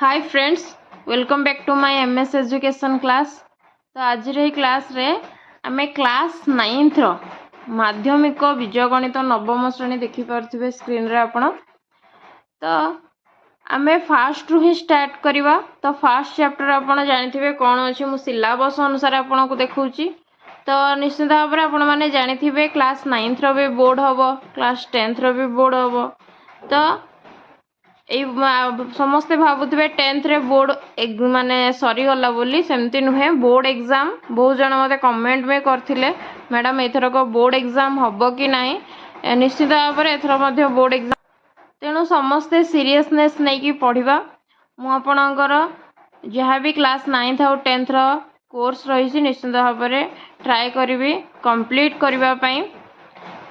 Hi friends, welcome back to my MS education class. तो आज रे क्लास रे आमे क्लास 9th रो माध्यमिक बीज गणित नवम श्रेणी देखि पारथिबे स्क्रीन रे आपण। तो आमे फास्ट रु ही स्टार्ट करिवा। तो फास्ट चैप्टर आपण जानिथिबे कोन अछि, मु सिलेबस अनुसार आपण को देखौची। तो निश्चित भाव में आपण माने जानिथिबे क्लास 9th रो भी बोर्ड हबो, क्लास 10th रो भी बोर्ड हबो। तो समस्ते भावुवे 10th रे बोर्ड माने सरी गला बोली, सेमती नुहे। बोर्ड एग्जाम बहुत जन मते कमेंट में करथिले मैडम एथरक बोर्ड एग्जाम हबो कि नाही। निश्चित भाव में एथर मध्य बोर्ड एग्जाम, तेणु समस्ते सीरियसनेस नहीं कि पढ़िबा। मु आपणकर जहाँ भी क्लास 9th और 10th रो कोर्स रही निश्चित भाव में ट्राए करी कंप्लीट करबा पई।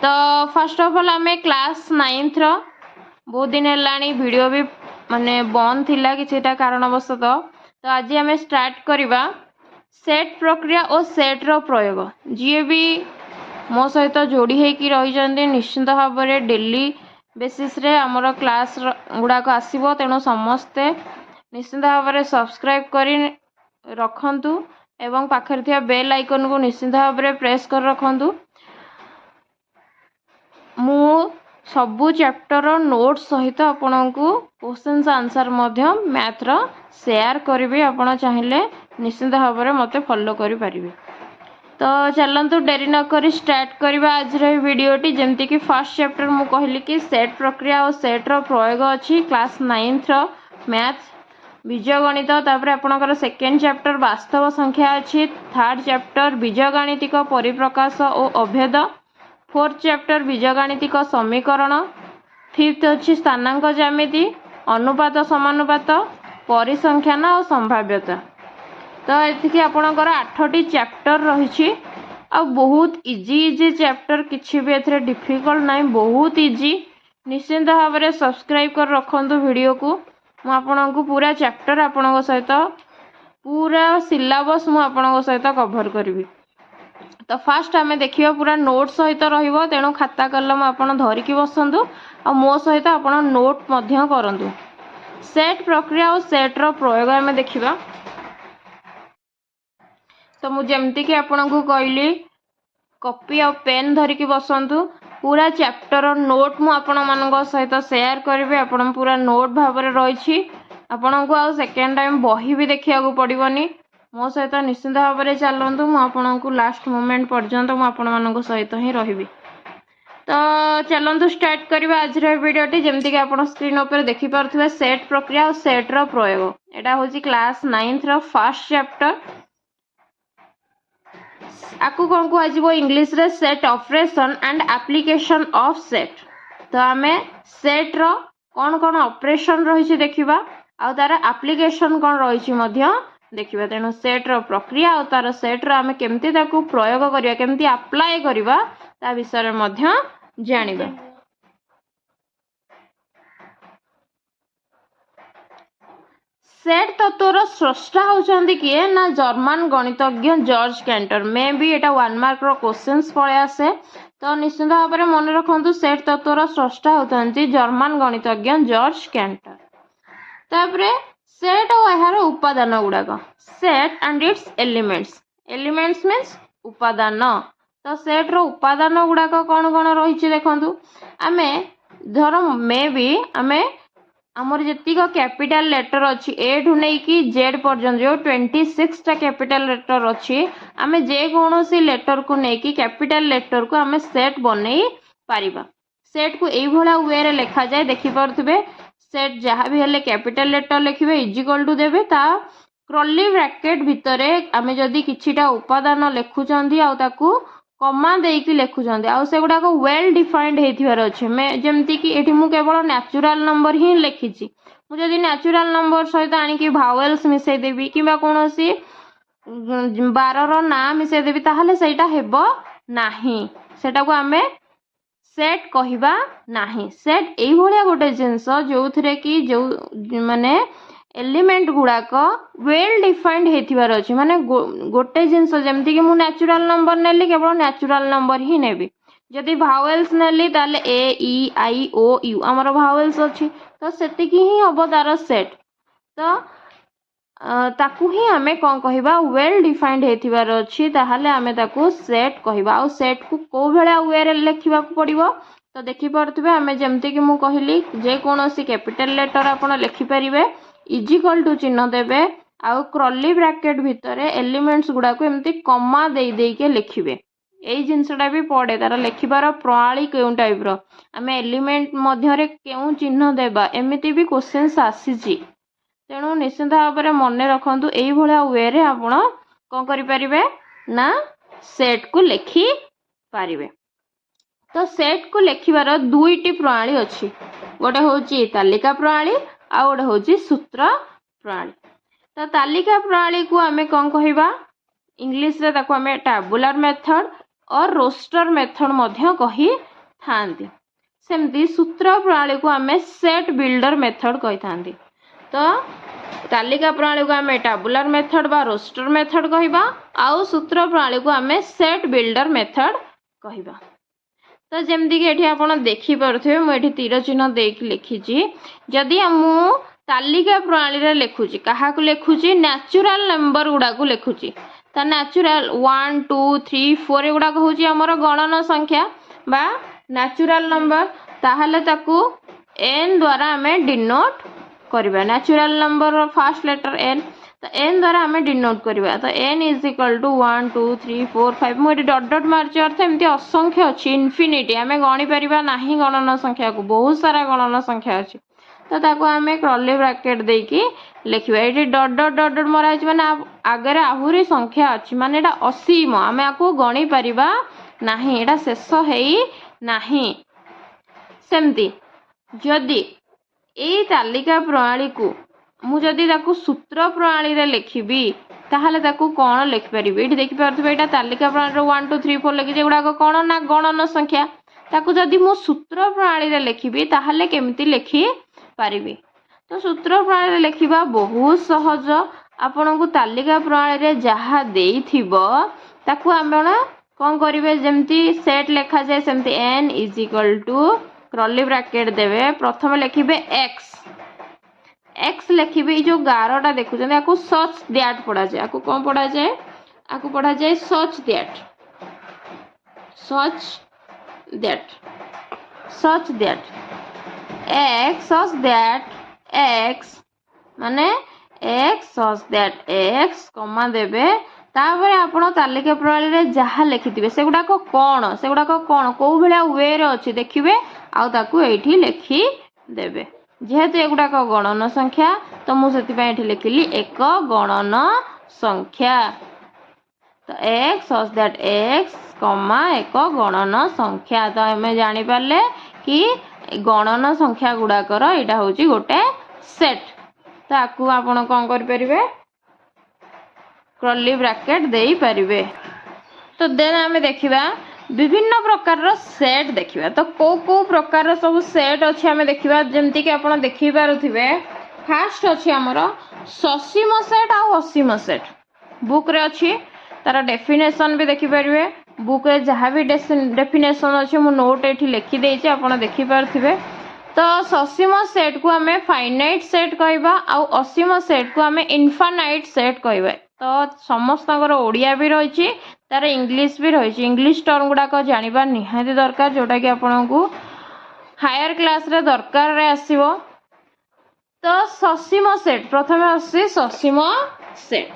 तो फर्स्ट ऑफ ऑल आमे क्लास 9th रो बहुत दिन है वीडियो भी माने बंद थिला किछटा कारणवशतः। तो आज आम स्टार्ट करवा सेट प्रक्रिया और सेट रो प्रयोग। जी भी मो सहित जोड़ी होगी रही निश्चित भाव में डेली बेसिस रे हमर क्लास गुड़ाक आसो, तेणु समस्ते निश्चित भाव में सब्सक्राइब कर रखंतु एवं पाखरे थिया बेल आइकन को निश्चित भाव में प्रेस कर रखंतु। मु सबू चैप्टर नोट सहित आपण को क्वेश्चन आंसर मैथ रो शेयर करी। आपण चाहिए निश्चित भाव में मत फॉलो करि परिबे। तो चलंतु डेरी न करी स्टार्ट करबा आज रे वीडियोटी। जेमती कि फर्स्ट चैप्टर मु कहली कि सेट प्रक्रिया और सेट रो प्रयोग अछि क्लास 9th रो मैथ बीजगणित। तापर आपणकर सेकेंड चैप्टर वास्तव संख्या अछि, थर्ड चैप्टर बीजगणितिक परिप्रकाश और अभेद, फोर्थ चैप्टर बीजगणितिक समीकरण, फिफ्थ अच्छी स्थानांक ज्यामिति, अनुपात समानुपात, परिसंख्यान और संभाव्यता। तो ये आपणकर 8टी चैप्टर रही। बहुत इजी चैप्टर, किसी भी एथरे डिफिकल्ट ना, बहुत इजी। निश्चिंत भाव में सब्सक्राइब कर रखंतु वीडियो को। मु आपनको पूरा चैप्टर आपण सहित पूरा सिलेबस मु आपण सहित कवर करी। तो फास्ट आमे देखियो पूरा नोट सहित रहिबो, तेणु खाता कलम आपण धरिकी बसंतु आ मो सहित आपण नोट मध्य करंतु। सेट प्रक्रिया और सेट रो प्रयोग आमे देखिबा। तो मु जेमती कि आपण को कहली कॉपी और पेन धरिकी बसंतु। पूरा चैप्टर नोट मु आपण मानक सहित शेयर करिवे। आपण पूरा नोट भाव में रही। आपण को आ सेकेंड टाइम बही भी देखिया को पड़िबनी। मो सहित निश्चित भाव में चलतु। मुझे लास्ट मोमेंट पर्यंत मुझे सहित ही रही। तो चलतु स्टार्ट करवा आज वीडियोटी। जमती कि आप स्क्रीन पर देखिपे सेट प्रक्रिया और सेट रो प्रयोग। यहाँ हूँ class 9th row first chapter. आपको कौन कह इंग्लिश रे set operation and application of set. तो आम सेट रो कौन कौन ऑपरेशन रही देखा आ तार एप्लीकेशन कौन रही देखिबा। तेणु सेट रो प्रक्रिया और तार सेट रो आमे केमती ताकू प्रयोग करिया, केमती अप्लाई करिबा ता विषय रे मध्य जानिबा। सेट तत्वर स्रष्टा होचंदी किए ना जर्मन गणितज्ञ जॉर्ज कैंटर। मे भी एटा 1 मार्क रो क्वेश्चंस पळे आसे। तो निश्चित भाव में मन रखंतु सेट तत्वर स्रष्टा होचंती जर्मन गणितज्ञ जॉर्ज कैंटर। तापरे सेट और यार उपादान गुड़ाक, set and it's elements. Elements means उपादान। तो सेट रो उपादान गुड़ाक कौन कौन रही देखु। आमे धर मे भी आमे आमर जी कैपिटल लेटर अच्छी ए ठू नहीं कि जेड पर्यंत जो 26 टा कैपिटल लेटर अच्छी, आमे जे कौन सी लेटर को लेकिन कैपिटल लेटर को आमे सेट बनई पारिबा। सेट को यही भाया वे रे लिखा जाए देखिपे। सेट जहाँ भी हेले कैपिटल लेटर लिखिबे इजिकल टू देबे ता कर्ली ब्रैकेट भितरे आमे जदी किछिटा उपादान लिखुचंदी आ ताकू कमा देकी लिखुचंदी आ से गुडा को वेल डिफाइंड हेथिबार अछि। मैं जेमती कि एठी मु केवल नेचुरल नंबर ही लिखिछि। मु जदी नेचुरल नंबर सहित आनी कि भावेल्स मिसै देबी किबा कोनोसी 12 रो नाम मिसै देबी ताहाले सेटा हेबो नाही, सेटा को आमे सेट कहवा नाही। सेट यही भाया गोटे जिनस जो थे कि जो माने एलिमेंट गुड़ाक वेल डिफाइंड हेथिबार अछि। माने गोटे जिनस जेमती कि मु नेचुरल नंबर नेली केवल नेचुरल नंबर ही नेबी। जदि भावेल्स नेली ताले ए ई आई ओ यू हमर भावेल्स अछि, तो सेतिकी ही हबो तार सेट। तो ताकू ही आमे कौन कहवा वेल डिफाइंड हेथिबार अछि ताहाले आमे ताकू सेट कहवा आ सेट को को भलिया वे रे लिखिबा पड़िबो। तो देखि परथबे आमे जेमति कि मु कहली जे कोनोसी कैपिटल लेटर आपण लिखि परिबे इक्वल टू चिन्ह देबे आ कर्ली ब्रैकेट भितरे एलिमेंट्स गुडा को एमति कॉमा देई देई के लिखिबे। एई जिंसटा भी पड़े तार लिखिबार प्रणाली केउ टाइप रो आमे एलिमेंट मध्य रे केउ चिन्ह देबा एमिति भी क्वेश्चंस आसीची। तेणु निश्चित भाव में मन रखु यही वे रे आपण कौन करें ना सेट को लिखि पारे। तो सेट को लिखिबार दुईटी प्रणाली अच्छी गोटे हूँ तालिका प्रणाली आ गोटे हूँ सूत्र प्रणाली। तो तालिका प्रणाली को आमे कौन कहवा इंग्लिश रे ताको आमे टैबुलर मेथड और रोस्टर मेथड मध्य कही थांती। सेमती सूत्र प्रणाली को आमे सेट बिल्डर मेथड कही थांती। तो तालिका प्रणाली को आमे टैबुलर मेथड बा रोस्टर मेथड कहवा आउ सूत्र प्रणाली को आमे सेट बिल्डर मेथड कहवा। तो जमती कि एठी आपण देखि परथबे मु एठी तीर चिन्ह देख लिखिची जदि मु तालिका प्रणाली रे लिखुची काहा को लिखुची नेचुरल नंबर गुडा को लिखुची ता नेचुरल 1 2 3 4 एगुडा होची हमर गणन संख्या बा नेचुरल नंबर ताहले ताकू n द्वारा हमें डिनोट करबा। Natural number first letter n तो n द्वारा हमें डिनोट करबा। तो n इज इक्वल टू 1 2 3 4 5 मु एटी डॉट डॉट मारची अर्थ एमती असंख्य अछि इन्फिनिटी हमें गणी परिबा नाही गणन संख्या को बहुत सारा गणन संख्या अछि। तो ताको हमें कर्ली ब्रैकेट देकी लिखिबा। एटी डॉट डॉट डॉट डॉट मरा अछि माने आगे आहुरी संख्या अछि माने एटा असीम हमें आको गणी परिबा नाही एटा शेष हेई नाही। सेमती जदि ए तालिका प्रणाली को मु जदि ताकू सूत्र प्रणाली रे लिखिबी ताहले ताकू कोन लिखि परिबे। एठी देखि परथबे एटा तालिका प्रणाली रो 1 2 3 4 लिखि जे गुडा कोन ना गणन संख्या ताकू जदि मु सूत्र प्रणाली रे लिखिबी ताहले केमती लिखि पारिबी। तो सूत्र प्रणाली रे लिखिबा बहुत सहज। आपन को तालिका प्रणाली रे जहा देइथिबो ताकू आपण कोन करिवे जेमती सेट लेखा जाय सेमती n is equal to curly bracket देवे प्रथम लिखिबे x लिखिबे जो 11टा देखुछन याकू सच दैट पढ़ा जाय याकू कोन पढ़ा जाय याकू पढ़ा जाय such that x such that x माने x सच दैट x कमा देबे तापर आपण तालिका प्रणाली रे जहा लिखिथिबे सेगुडा को कोन को भलिया वे रे अछि देखिबे आ ताकू एठी लिखि देबे। जेहेतु एगुडा को गणन संख्या तो मु सेति पय एठी लिखिली एक गणन संख्या। तो x सच दैट x कमा एक गणन संख्या। तो हमें जानि पारले कि गणन संख्या गुडा कर एटा होची गोटे सेट। ताकू आपण कोन करि परिबे कर्ली ब्रैकेट देई परिबे। तो देन हमें देखिबा विभिन्न प्रकार रो सेट देखिबा। तो को प्रकार सब सेट अछि हमें देखिबा जेमति कि आपण देखि पारुथिबे फर्स्ट अछि हमरो ससीम सेट आ असीम सेट बुक रे अछि तार डेफिनेशन भी देखि परिबे। बुक रे जहा भी डेफिनेशन अछि मु नोट एठी लिखि देइछि आपण देखि पारुथिबे। तो ससीम सेट को हमें फाइनाइट सेट कहबा आ असीम सेट को हमें इनफाइनाइट सेट कहबा। तो समस्त ओडिया भी रही तार इंग्लिश भी रही इंग्लिश टर्म गुड़ाक जानिबा निहाती दरकार जोटा कि आपण को हायर क्लास रे दरकार रे आसीबो। तो ससीम सेट प्रथम आसी ससीम सेट।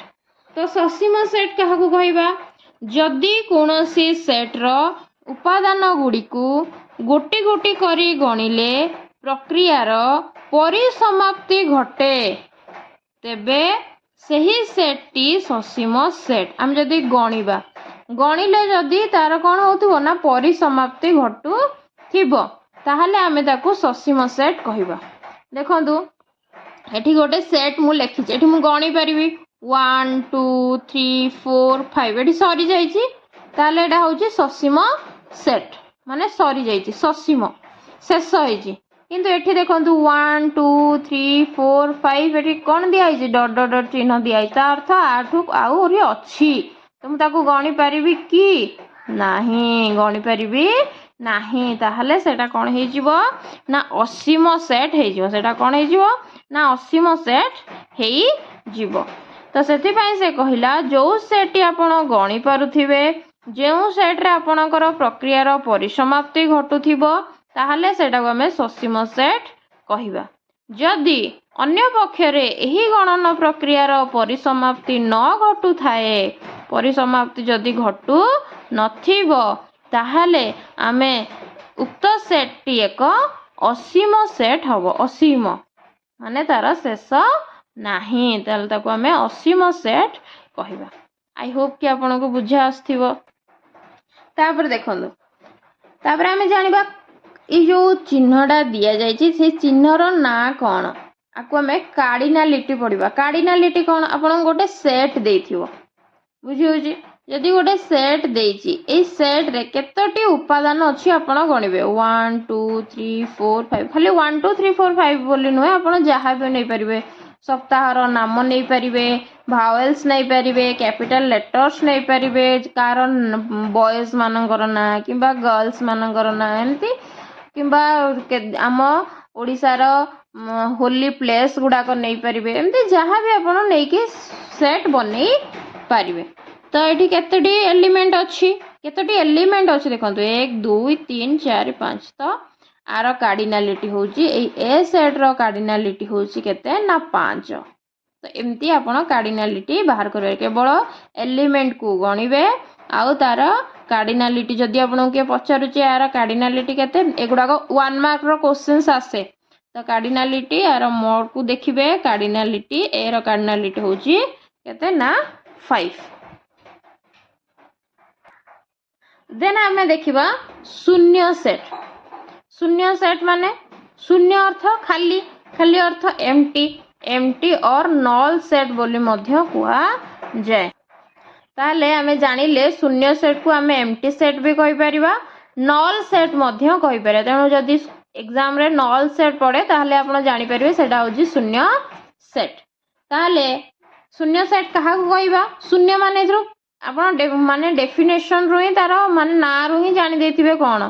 तो ससीम सेट क्या कहबा जदि कोनोसी सेट रो उपादान गुडी को गोटी गोटी करी गणिले प्रक्रियार परिसमाप्ति घटे तेबे सही सेट टी ससीम सेट। आम जदि गणिबा गणिले जदि तार कौन होथिबो ना परिसमाप्ति घटू थिबो ताहले आमे ताकू ससीम सेट कहबा। देखंतु एठी गोटे सेट मु लिखिछि एठी मु गणी परिबी 1 2 3 4 5 एठी सरी जाईछि ताहले एटा होछि ससीम सेट माने सरी जाईछि ससीम शेष होईछि। किंतु एठी देखंतु 1 2 3 4 5 एठी कोन दिया आइछि डॉट डॉट डॉट चिन्ह दिया आइछि ता अर्थ आठु आउरी अछि। तो मु ताकू गणी परिबी कि नाही गणी परिबी नाही ताहले सेटा कोन हे जिवो ना असीम सेट हे जिवो। सेटा कोन हे जिवो ना असीम सेट ହେଇଯିବ। ତ ସେଥିପାଇଁ ସେ କହିଲା ଯେଉଁ ସେଟ୍ଟି ଆପଣ ଗଣି ପାରୁଥିବେ, ଯେଉଁ ସେଟ୍ରେ ଆପଣଙ୍କର ପ୍ରକ୍ରିୟାର ପରିସମାପ୍ତି ଘଟୁଥିବ ତାହେଲେ ସେଇଟାକୁ ଆମେ ସସୀମ ସେଟ୍ କହିବା। ଯଦି ଅନ୍ୟ ପକ୍ଷରେ ଏହି ଗଣନ ପ୍ରକ୍ରିୟାର ପରିସମାପ୍ତି ନ ଘଟୁଥାଏ, ପରିସମାପ୍ତି ଯଦି ଘଟୁ ନଥିବ ତାହେଲେ ଆମେ ଉକ୍ତ ସେଟ୍ଟି ଏକ ଅସୀମ ସେଟ୍ ହେବ। ଅସୀମ ମାନେ ତାର ଶେଷ ନାହିଁ, ତାହେଲେ ତାକୁ ଆମେ ଅସୀମ ସେଟ୍ କହିବା। ଆଇ ହୋପ୍ କି ଆପଣଙ୍କୁ ବୁଝା ଆସୁଥିବ। ତାପରେ ଦେଖନ୍ତୁ, ତାପରେ ଆମେ ଜାଣିବା ଏଇ ଯେଉଁ ଚିହ୍ନଟା ଦିଆଯାଇଛି ସେଇ ଚିହ୍ନର ନାଁ କ'ଣ। ଆକୁ ଆମେ କାର୍ଡିନାଲିଟି ପଢ଼ିବା। କାର୍ଡିନାଲିଟି କ'ଣ? ଆପଣଙ୍କୁ ଗୋଟେ ସେଟ୍ ଦେଇଥିବ, ବୁଝିହେଉଛି। ଯଦି ଗୋଟେ ସେଟ୍ ଦେଇଛି, ଏଇ ସେଟ୍ରେ କେତୋଟି ଉପାଦାନ ଅଛି ଆପଣ ଗଣିବେ। 1 2 3 4 5, ଖାଲି 1 2 3 4 5 ବୋଲି ନୁହେଁ, ଆପଣ ଯାହା ବି ନେଇପାରିବେ। ସପ୍ତାହର ନାମ ନେଇପାରିବେ, ଭାୱେଲ୍ସ ନେଇପାରିବେ, କ୍ୟାପିଟାଲ ଲେଟର୍ସ ନେଇପାରିବେ, କାହାର ବଏଜ୍ ମାନଙ୍କର ନାଁ କିମ୍ବା ଗର୍ଲସ ମାନଙ୍କର ନାଁ ଏମିତି, କିମ୍ବା ଆମ ଓଡ଼ିଶାର ହୋଲି ପ୍ଲେସ୍ ଗୁଡ଼ାକ ନେଇପାରିବେ। ଏମିତି ଯାହା ବି ଆପଣ ନେଇକି ସେଟ୍ ବନେଇ ପାରିବେ। ତ ଏଠି କେତୋଟି ଏଲିମେଣ୍ଟ ଅଛି? କେତୋଟି ଏଲିମେଣ୍ଟ ଅଛି ଦେଖନ୍ତୁ, 1 2 3 4 5। ତ ଆର କାର୍ଡିନାଲିଟି ହେଉଛି, ଏଇ ଏ ସେଟ୍ର କାର୍ଡିନାଲିଟି ହେଉଛି କେତେ ନା 5। ତ ଏମିତି ଆପଣ କାର୍ଡିନାଲିଟି ବାହାର କରିବେ। କେବଳ ଏଲିମେଣ୍ଟକୁ ଗଣିବେ ଆଉ ତାର କାର୍ଡିନାଲିଟି ଯଦି ଆପଣଙ୍କୁ କିଏ ପଚାରୁଛି ଆର କାର୍ଡିନାଲିଟି କେତେ, ଏଗୁଡ଼ାକ 1 ମାର୍କର କ୍ୱେଶ୍ଚିନ୍ସ ଆସେ। ତ କାର୍ଡିନାଲିଟି ଆର ମୋଡ଼କୁ ଦେଖିବେ। କାର୍ଡିନାଲିଟି ଏର କାର୍ଡିନାଲିଟି ହେଉଛି କେତେ ନା 5। ଦେନ୍ ଆମେ ଦେଖିବା ଶୂନ୍ୟ ସେଟ୍। ଶୂନ୍ୟ ସେଟ୍ ମାନେ ଶୂନ୍ୟ ଅର୍ଥ ଖାଲି, ଖାଲି ଅର୍ଥ ଏମ୍ପ୍ଟି, ଏମ୍ପ୍ଟି ଅର୍ ନଲ୍ ସେଟ୍ ବୋଲି ମଧ୍ୟ କୁହାଯାଏ। ତାହେଲେ ଆମେ ଜାଣିଲେ ଶୂନ୍ୟ ସେଟ୍କୁ ଆମେ ଏମ୍ପ୍ଟି ସେଟ୍ ବି କହିପାରିବା, ନଲ୍ ସେଟ୍ ମଧ୍ୟ କହିପାରିବା। ତେଣୁ ଯଦି ଏକ୍ଜାମ୍ରେ ନଲ୍ ସେଟ୍ ପଡ଼େ ତାହେଲେ ଆପଣ ଜାଣିପାରିବେ ସେଇଟା ହେଉଛି ଶୂନ୍ୟ ସେଟ୍। ତାହେଲେ ଶୂନ୍ୟ ସେଟ୍ କାହାକୁ କହିବା? ଶୂନ୍ୟ ମାନେ ଏଥିରୁ ଆପଣ ମାନେ ଡେଫିନେସନ୍ରୁ ହିଁ ତାର ମାନେ ନାଁରୁ ହିଁ ଜାଣି ଦେଇଥିବେ କ'ଣ।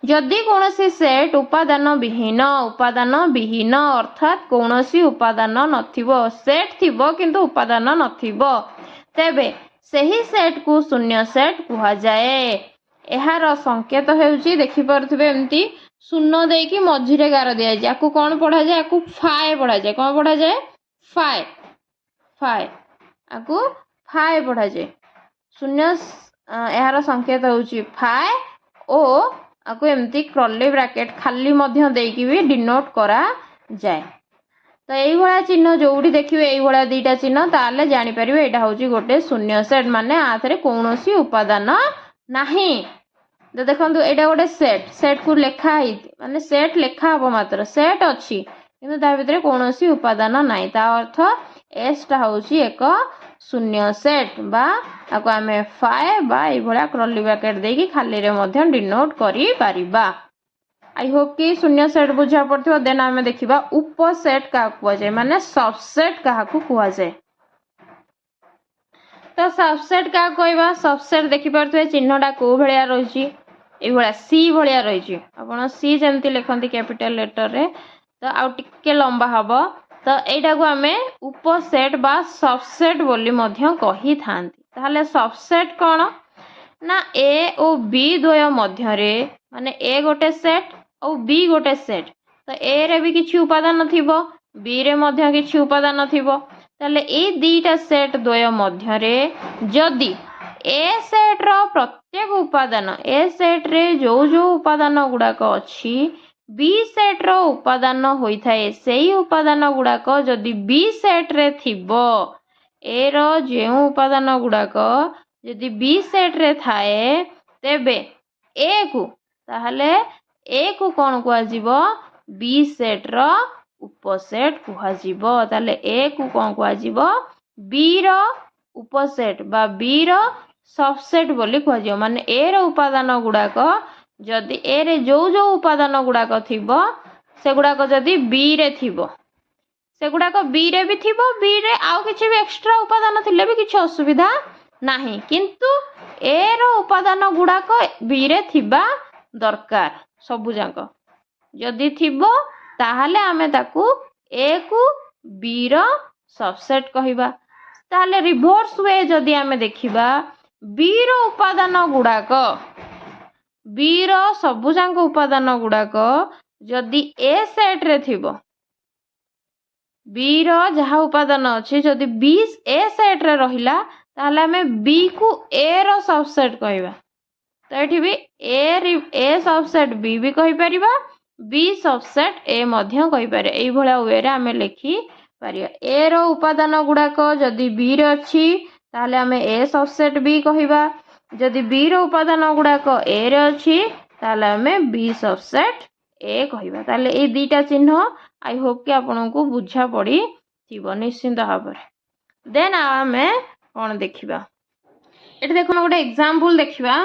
ଯଦି କୌଣସି ସେଟ୍ ଉପାଦାନ ବିହୀନ ଅର୍ଥାତ୍ କୌଣସି ଉପାଦାନ ନଥିବ, ସେଟ୍ ଥିବ କିନ୍ତୁ ଉପାଦାନ ନଥିବ, ତେବେ ସେହି ସେଟ୍କୁ ଶୂନ୍ୟ ସେଟ୍ କୁହାଯାଏ। ଏହାର ସଂକେତ ହେଉଛି, ଦେଖିପାରୁଥିବେ ଏମିତି ଶୂନ ଦେଇକି ମଝିରେ ଗାର ଦିଆଯାଇଛି। ଆକୁ କ'ଣ ପଢ଼ାଯାଏ? ଆକୁ ଫାଏ ପଢ଼ାଯାଏ। କ'ଣ ପଢ଼ାଯାଏ? ଫାଏ। ଫାଏ, ଆକୁ ଫାଏ ପଢ଼ାଯାଏ। ଶୂନ୍ୟ ଏହାର ସଂକେତ ହେଉଛି ଫାଏ ଓ ଆକୁ ଏମିତି କର୍ଲି ବ୍ରାକେଟ୍ ଖାଲି ମଧ୍ୟ ଦେଇକି ବି ଡିନୋଟ୍ କରାଯାଏ। ତ ଏଇଭଳିଆ ଚିହ୍ନ ଯୋଉଠି ଦେଖିବେ ଏଇଭଳିଆ ଦିଟା ଚିହ୍ନ, ତାହେଲେ ଜାଣିପାରିବେ ଏଇଟା ହେଉଛି ଗୋଟେ ଶୂନ୍ୟ ସେଟ୍, ମାନେ ଆଥରେ କୌଣସି ଉପାଦାନ ନାହିଁ। ତ ଦେଖନ୍ତୁ ଏଇଟା ଗୋଟେ ସେଟ୍, ସେଟ୍କୁ ଲେଖା ହେଇଛି ମାନେ ସେଟ୍ ଲେଖା ହବ ମାତ୍ର, ସେଟ୍ ଅଛି କିନ୍ତୁ ତା ଭିତରେ କୌଣସି ଉପାଦାନ ନାହିଁ। ତା ଅର୍ଥ ଏସ୍ଟା ହେଉଛି ଏକ ଶୂନ୍ୟ ସେଟ୍, ବା ଆକୁ ଆମେ ଫାଏ ବା ଏଇଭଳିଆ କର୍ଲି ବ୍ରାକେଟ୍ ଦେଇକି ଖାଲିରେ ମଧ୍ୟ ଡିନୋଟ୍ କରିପାରିବା। ଆଇ ହୋପ୍ କି ଶୂନ୍ୟ ସେଟ୍ ବୁଝା ପଡ଼ିଥିବ। ଦେନ୍ ଆମେ ଦେଖିବା ଉପସେଟ୍ କାହାକୁ କୁହାଯାଏ, ମାନେ ସବସେଟ୍ କାହାକୁ କୁହାଯାଏ। ତ ସବସେଟ୍ କାହାକୁ କହିବା? ସବସେଟ୍ ଦେଖିପାରୁଥିବେ ଚିହ୍ନଟା କୋଉ ଭଳିଆ ରହିଛି, ଏଇଭଳିଆ ସି ଭଳିଆ ରହିଛି। ଆପଣ ସି ଯେମିତି ଲେଖନ୍ତି କ୍ୟାପିଟାଲ ଲେଟରରେ, ତ ଆଉ ଟିକେ ଲମ୍ବା ହବ। ତ ଏଇଟାକୁ ଆମେ ଉପସେଟ୍ ବା ସବସେଟ୍ ବୋଲି ମଧ୍ୟ କହିଥାନ୍ତି। ତାହେଲେ ସବସେଟ୍ କ'ଣ ନା ଏ ଓ ବି ଦ୍ୱୟ ମଧ୍ୟରେ, ମାନେ ଏ ଗୋଟେ ସେଟ୍ ଆଉ ବି ଗୋଟେ ସେଟ୍, ତ ଏ ରେ ବି କିଛି ଉପାଦାନ ଥିବ, ବି ରେ ମଧ୍ୟ କିଛି ଉପାଦାନ ଥିବ। ତାହେଲେ ଏଇ ଦିଟା ସେଟ୍ ଦ୍ୱୟ ମଧ୍ୟରେ ଯଦି ଏ ସେଟ୍ର ପ୍ରତ୍ୟେକ ଉପାଦାନ, ଏ ସେଟ୍ରେ ଯୋଉ ଉପାଦାନ ଗୁଡ଼ାକ ଅଛି ବି ସେଟ୍ର ଉପାଦାନ ହୋଇଥାଏ, ସେଇ ଉପାଦାନ ଗୁଡ଼ାକ ଯଦି ବି ସେଟ୍ରେ ଥିବ, ଏର ଯେଉଁ ଉପାଦାନ ଗୁଡ଼ାକ ଯଦି ବି ସେଟ୍ରେ ଥାଏ, ତେବେ ତାହେଲେ ଏକୁ କ'ଣ କୁହାଯିବ? ବି ସେଟ୍ର ଉପସେଟ୍ କୁହାଯିବ। ତାହେଲେ ଏକୁ କ'ଣ କୁହାଯିବ? ବିର ଉପସେଟ୍ ବା ବିର ସବସେଟ୍ ବୋଲି କୁହାଯିବ। ମାନେ ଏର ଉପାଦାନ ଗୁଡ଼ାକ ଯଦି ଏରେ ଯୋଉ ଉପାଦାନ ଗୁଡ଼ାକ ଥିବ ସେଗୁଡ଼ାକ ଯଦି ବିରେ ଥିବ, ସେଗୁଡ଼ାକ ବିରେ ବି ଥିବ, ବିରେ ଆଉ କିଛି ବି ଏକ୍ସଟ୍ରା ଉପାଦାନ ଥିଲେ ବି କିଛି ଅସୁବିଧା ନାହିଁ, କିନ୍ତୁ ଏର ଉପାଦାନ ଗୁଡ଼ାକ ବିରେ ଥିବା ଦରକାର। ସବୁଯାକ ଯଦି ଥିବ ତାହେଲେ ଆମେ ତାକୁ ଏକୁ ବିର सबसेट कहवा ताले रिवर्स वे जदि आमे देखिबा बी रो उपादान गुड़ाक बी रो सबुजाक उपादान गुड़ाक जदि ए सेट रे थिबो बी रो जहा उपादान अच्छी जदि बी ए सेट रे रहिला ताले आमे बी को ए रो सबसेट कहवा तो ये भी ए सबसेट बी भी कहि परिबा बी सबसेट ए मध्य कहि पारे एई भलिया वे रे आमे लिखि परिया ए रो उपादान गुड़ाक जदि बी रे अछि ताले आमे ए सबसेट बी कहवा जदि बी रो उपादान गुड़ाक ए रे अछि ताले आमे बी सबसेट ए कहवा ताले ए दीटा चिन्ह आई होप कि आपनको बुझा पड़ी थिबो निश्चिंत भाव देन आमे कोन देखिबा एठी देखो गोटे एग्जांपल देखिबा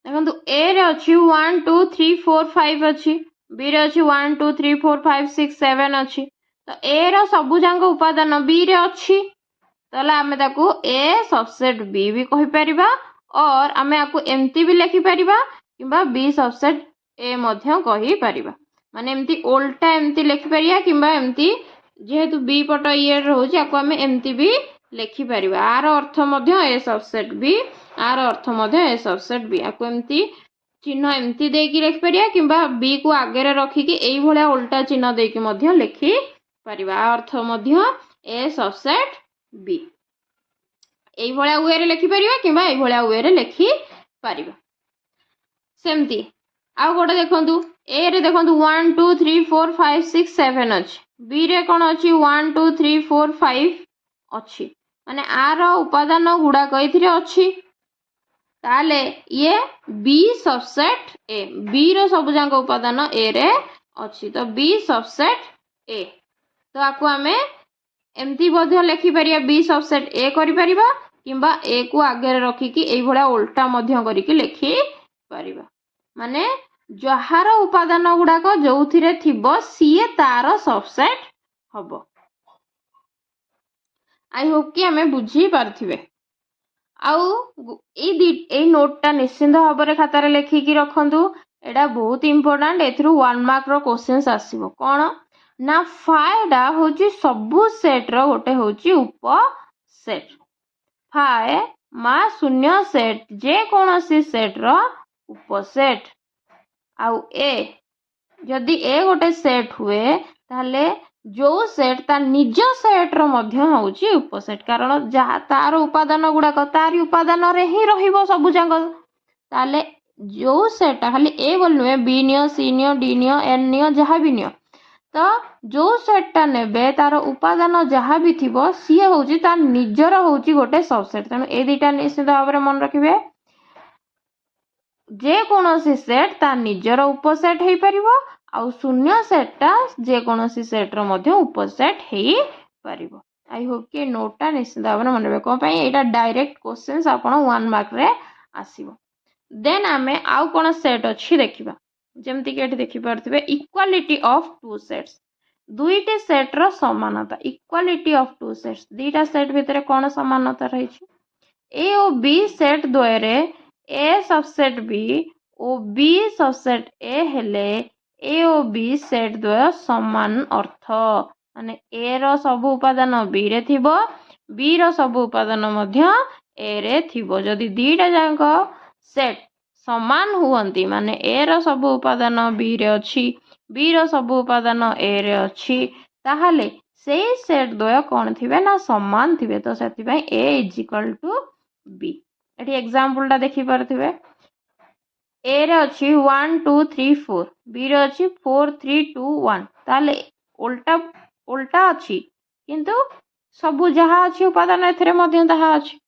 देखंतु ए रे अछि 1 2 3 4 5 अछि बी रे अछि 1 2 3 4 5 6 7 अछि तो ए रो सबु जांग उपादान बी रे अछि तले आमे ताकू ए सबसेट बी भी कहि परिबा और आमे आकू एमती भी लिखि परिबा किबा बी सबसेट ए मध्य कहि परिबा माने एमती उल्टा एमती लिखि परिया किबा एमती जेहेतु बी पट ये रहउची आकू आमे एमती भी लिखि परिबा आर अर्थ मध्य ए सबसेट बी आर अर्थ मध्य ए सबसेट बी आकू एमती चिन्ह एमती देकी लिखि परिया किबा बी को आगे रे रखी कि एई भलिया उल्टा चिन्ह देकी मध्य लिखि परिबा अर्थ मध्य ए सबसेट बी एई भलिया वे रे लिखि परिबा किबा एई भलिया वे रे लिखि परिबा सेमती आउ गोटे देखंतु ए रे देखंतु 1 2 3 4 5 6 7 अछि बी रे कोन अछि 1 2 3 4 5 अछि माने आर उपादान गुड़ा कइथिरे अछि ताले ये बी सबसेट ए बी रो सब जांग उपादान ए रे अछि तो बी सबसेट ए तो आकु आमे एमती बध्य लिखि परिया बी सबसेट ए करि परिबा किबा ए को आगे रे रखी कि एई भलिया उल्टा मध्य करि कि लिखि परिबा माने जहार उपादान गुड़ाक जोथिरे थिबो सीए तार सबसेट हबो आई होप कि आमे बुझी पारथिबे आउ ए नोट निश्चिंत भाव में खातार लिखिकी रखु एटा बहुत इंपोर्टेंट एथरू 1 मार्क रो क्वेश्चंस आसीबो कोन ना फाइडा होची सबु सेट रो गोटे होची उपसेट फाइ मा शून्य सेट जे कोनोसी सेट रो उपसेट आउ ए जदि ए गोटे सेट हुए ताले जो सेट ता निज सेट रो मध्य होची उपसेट कारण जहा तार उपादान गुड़ाक तारी उपादान रे ही रहिबो सबु जांग ताले जो सेट खाली ए बोल नुए बी नियो सी नियो डी नियो एन नियो जहा भी नियो तो जो सेट ता नेबे तार उपादान जहा भी थिबो सी होची ता निजर होची गोटे सबसेट तनो ए दुटा निश्चित भाव में मन रखिबे जे कोनोसी सेट ता निजर उपसेट हेई परिबो आउ शून्य सेटा जे कोनोसी सेट रो मध्य उपसेट हेई परिबो आई होप कि नोटा निश्चित भाव में मन रखबे को पई एटा डायरेक्ट क्वेश्चंस आपण 1 मार्क रे आसीबो देन आमे आउ कोन सेट अछि देखिबा जेमति कि एठी देखि परथिबे इक्वालिटी ऑफ टू सेट्स दुईटी सेट रो समानता इक्वालिटी ऑफ टू सेट्स दुईटा सेट भितरे कोन समानता रही छि ए ओ बी सेट द्वय रे ए सबसेट बी ओ बी सबसेट ए हेले ए ओ बी सेट द्वय समान अर्थ माने ए रो सब उपादान बी रे थिबो बी रो सब उपादान मध्य ए रे थिबो जदि दीटा जांक सेट समान हुवंती माने ए रो सब उपादान बी रे अछि बी रो सब उपादान ए रे अछि ताहाले से सेट द्वय कोन थिबे ना समान थिबे तो सेति पई ए इज इक्वल टू बी एठी एग्जांपल ता देखि परथिबे ए रे अछि 1 2 3 4 बी रे अछि 4 3 2 1 ताले उल्टा उल्टा अछि किंतु सबु जहा अछि उपादान एथरे मध्य तहा अछि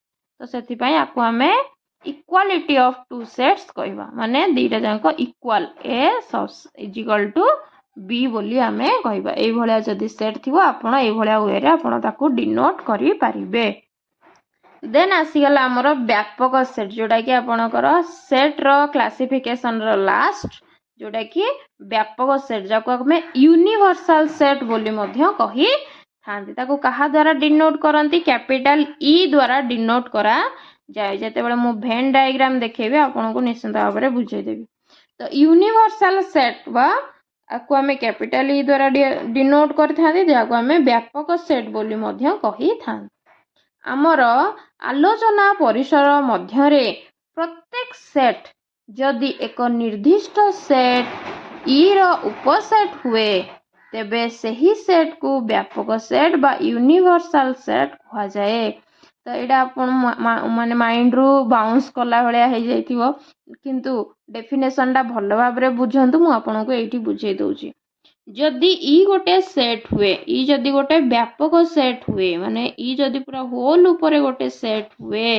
तो सेति पई आकु हमें इक्वालिटी ऑफ टू सेट्स कहबा माने दीटा जांक equal A is equal to B बोली हमें कहबा एई भलिया जदी सेट थिबो आपण एई भलिया वे रे आपण ताकू डिनोट करि परिबे देन आसीगला आमर व्यापक सेट जोटा कि आपणकर सेट रो क्लासिफिकेशन रो लास्ट जोटा कि व्यापक सेट जाको हमें यूनिवर्सल सेट बोली मध्य कहि थांती ताको कहा द्वारा डिनोट करंती कैपिटल ई द्वारा डिनोट करा जाय जते बेले मु वेन डायग्राम देखेबे आपनको निश्चित भाव में बुझाई देबी तो यूनिवर्सल सेट बा आपको आम कैपिटाल ई द्वारा डिनोट करते जहाँ आम व्यापक सेट बोली कही था। आमर आलोचना परिसर मध्यरे प्रत्येक सेट जदि एक निर्दिष्ट सेट ई रो उपसेट हुए तेबे सही सेट को व्यापक सेट बा यूनिवर्सल सेट कहा जाए। तो यहाँ आपण माने माइंड रु बाउंस कला भाया हो जाइथिबो किंतु डेफिनेशन टा भल भाव में बुझंतु मु आपनको एठी बुझे दउची। जदि ई गोटे सेट हुए ई जदि गोटे व्यापक सेट हुए माने ई जदि पूरा होल ऊपर गोटे सेट हुए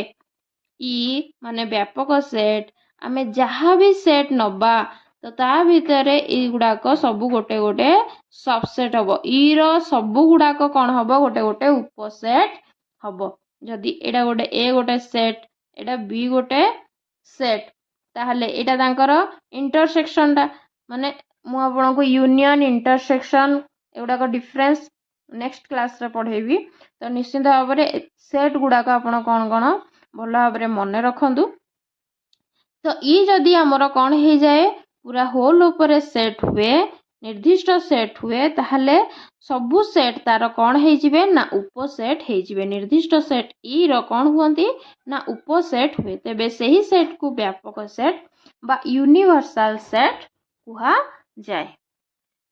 ई माने व्यापक सेट आमे जहाँ भी सेट नबा तो ता भितर ई गुड़ाक सबु गोटे गोटे सबसेट हबो ई रो सबु गुड़ाक कौन हबो गोटे गोटे उपसेट हबो। जदि एडा गोटे ए गोटे सेट एडा बी गोटे सेट ताहले एटा तांकर इंटरसेक्शन टा माने मु आपको यूनियन इंटरसेक्शन एगुड़ाक डिफरेंस नेक्स्ट क्लास रे पढ़ेबी। तो निश्चित भाव में सेट गुड़ाक आपण कौन कौन भल भाव में मन रखु। तो ई जदि आमर कौन हो जाए पूरा होल ऊपर सेट हुए निर्दिष्ट सेट हुए ताहले सबु सेट तार कौन हो ना उपसेट हो निर्दिष्ट सेट ई रो कौन हुंती ना उपसेट हुए तेबे सही सेट को व्यापक सेट बा यूनिवर्सल सेट कुहा जाए।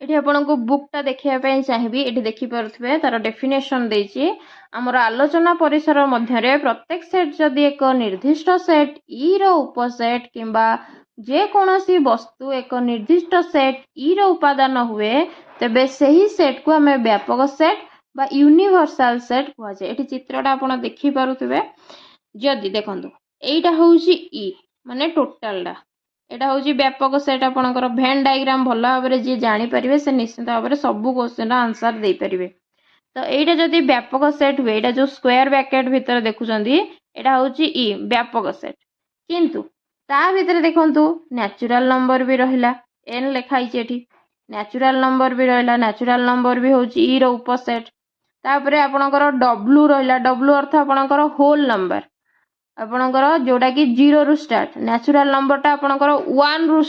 ये आपण को बुक टा देखिए चाहिए ये देखिपे तार डेफिनेशन देछि आमर आलोचना परिसर मध्य प्रत्येक सेट जदि एक निर्दिष्ट सेट ई रो उपसेट किंबा जे कोनोसी वस्तु एक निर्दिष्ट सेट ई रो उपादान हुए तेबे सही सेट को हमें व्यापक सेट बा यूनिवर्सल सेट कह जाए। ये चित्रटा आपण देखि पारुथिबे जदि देखंतु एटा होउची ई माने टोटलटा एटा होउची व्यापक सेट आपणकर भेन डायग्राम भल भाव में जी जानी परिवे से निश्चित भाव में सबु क्वेश्चन आंसर दे परिवे। तो एटा जदि व्यापक सेट हुए एटा जो स्क्वायर ब्रैकेट भीतर देखुचंदी एटा होउची ई व्यापक सेट किंतु ता भीतर देखंतु नेचुरल नंबर भी रहिला एन लिखाई छि एठी नेचुरल नंबर भी रहिला नेचुरल नंबर भी होउची ई रो उपसेट तापरे आपणकर डब्ल्यू रहिला डब्ल्यू अर्थ आपणकर होल नंबर आपणकर जोड़ा कि 0 रु स्टार्ट नेचुरल नंबर टा आपणकर 1 रु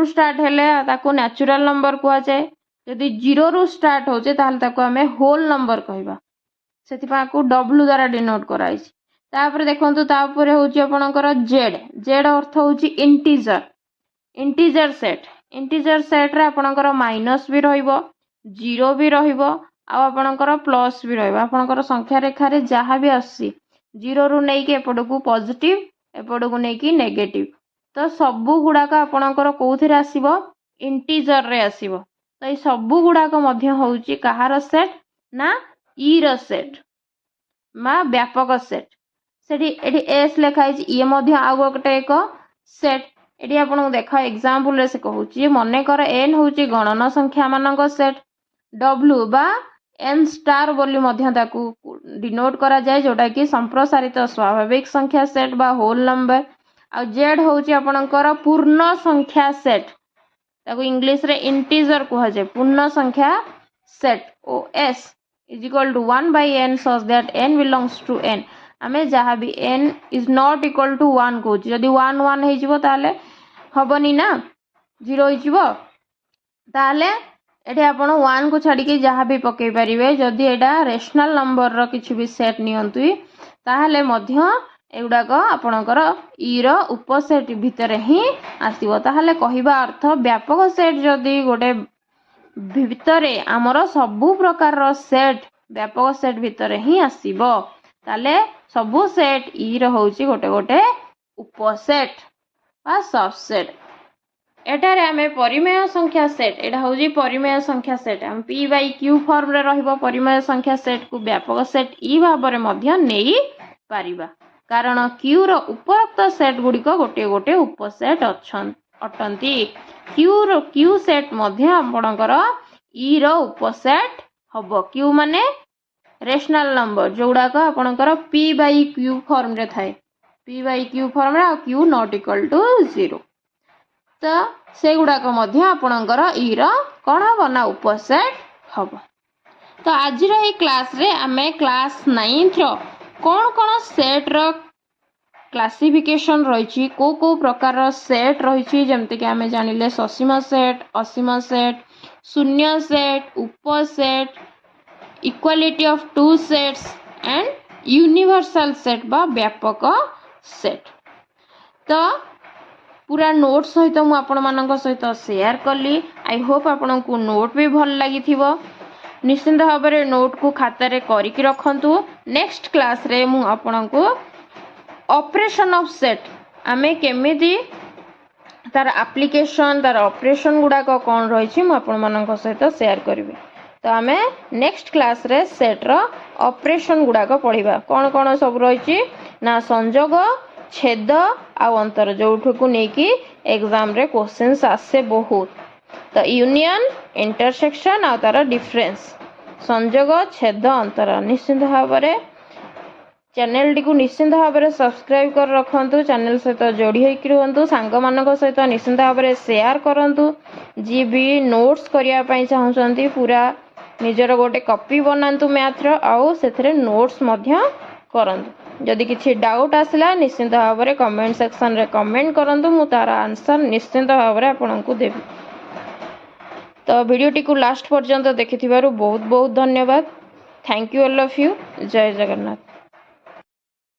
स्टार्ट हेले ताको नेचुरल नंबर कह जाए। जदि 0 रु स्टार्ट होचे ताहले ताको हमें होल नंबर कहबा सेति को डब्ल्यू द्वारा डिनोट कराई छि। तापर देखंतु तापर होची आपणकर जेड जेड अर्थ होची इंटीजर सेट रे आपणकर माइनस भी रहइबो 0 भी रहइबो आ आपणकर प्लस भी रहइबो आपणकर संख्या रेखा रे जहाँ भी आसी 0 रु नहीं के एपड़ को पॉजिटिव एपड़ को नहीं कि नेगेटिव तो सबु गुड़ाक आपणकर कोउथिरे आसीबो इंटीजर रे आसीबो। तो ये सबु गुड़ाक मध्य होउची कहार सेट ना ई रो सेट मा व्यापक सेट सेठी एठी एस लिखाई छि ये मध्य आ गोटे एक सेट एठी आपन देखा एग्जांपल रे से कहूची मने कर एन होउची गणन संख्या मानक सेट डब्ल्यू बा एन स्टार बोली मध्य ताकू डिनोट करा जाए जोटा कि संप्रसारित स्वाभाविक संख्या सेट बा होल नंबर आ जेड होउची आपनकर पूर्ण संख्या सेट ताकू इंग्लिश रे इंटीजर कहा जाए पूर्ण संख्या set O S is equal to 1/n such that n belongs to n आमे जहाँ भी n is not equal to 1 कहूँ जदि 1 1 हो जिवो ताले हबनी ना 0 हो जिवो ताले एठी आपण 1 को छाड़ी के जहाँ भी पकई पारिबे जदि एटा रेशनल नंबर रो किछि भी सेट नियंतु ताहले मध्य एगुड़ाक आपणकर ई रो उपसेट भितर ही आसीबो ताहले कहिबा अर्थ व्यापक सेट जदि गोटे भितरे आमर सबु प्रकार रो सेट व्यापक सेट भितर ही आसीबो ताले सबु सेट ई रो होउची गोटे गोटे उपसेट बा सबसेट। एटारे आमे परिमेय संख्या सेट एटा होउची परिमेय संख्या सेट हम p बाय q फॉर्म रे रहइबो परिमेय संख्या सेट को व्यापक सेट ई भाबरे मध्य नेई पारिबा कारण q रो उपरोक्त सेट गुडिक गोटे गोटे उपसेट अटंती q सेट मध्य आपणकर ई रो उपसेट हबो q माने रेशनल नंबर जोड़ाक आपणकर p बाय q फॉर्म रे थाए p बाय q फॉर्म रे आ q नॉट इक्वल टू 0 तो से गुड़ाक मध्य आपणकर ई रो कौन हम ना उपसेट हम। तो आज क्लास रे आमे क्लास 9 रो कौन कौन सेट रो क्लासिफिकेशन रही को प्रकार सेट रही जमती कि आम जानिले ससीम सेट असीम सेट शून्य सेट उपसेट equality of two sets and universal set बा व्यापक सेट। तो पूरा नोट सहित मु आपण मानक सहित शेयर कली। आई होप आपण को नोट भी भल लगी निश्चिंत भाव में नोट को खातार करके रखंतु। नेक्स्ट क्लास रे मु आपण को ऑपरेशन ऑफ सेट आमे केमिति तार एप्लिकेशन तार ऑपरेशन गुड़ाक कौन रही मुझे सहित शेयर करी। तो आमे नेक्स्ट क्लास रे सेट रो ऑपरेशन गुड़ाक पढ़ा कौन कौन सब रही ना संजोग छेद आउ अंतर जो को लेकिन एग्जाम रे क्वेश्चंस आसे बहुत। तो यूनियन इंटरसेक्शन आ तार डिफरेंस संजोग छेद अंतर निश्चिंत भाव में चैनल टी को निश्चिंत भाव में सब्सक्राइब कर रखंतु। चैनल सहित जोड़ी होकर रुहंतु सांग मानक सहित निश्चिंत भाव में शेयर करंतु। जी भी नोट्स करिया पई चाहउछंती पूरा निजर गोटे कॉपी बनातु मैथ रो आउ सेथरे नोट्स मध्य करंतु। जदि किछि डाउट आसला निश्चिंत भाव में कमेंट सेक्शन रे कमेंट करंतु मु तार आंसर निश्चिंत भाव में आपनकु देबी। तो वीडियो टी को लास्ट पर्यंत देखिथिबारु बहुत बहुत धन्यवाद। Thank you all of you. जय जगन्नाथ।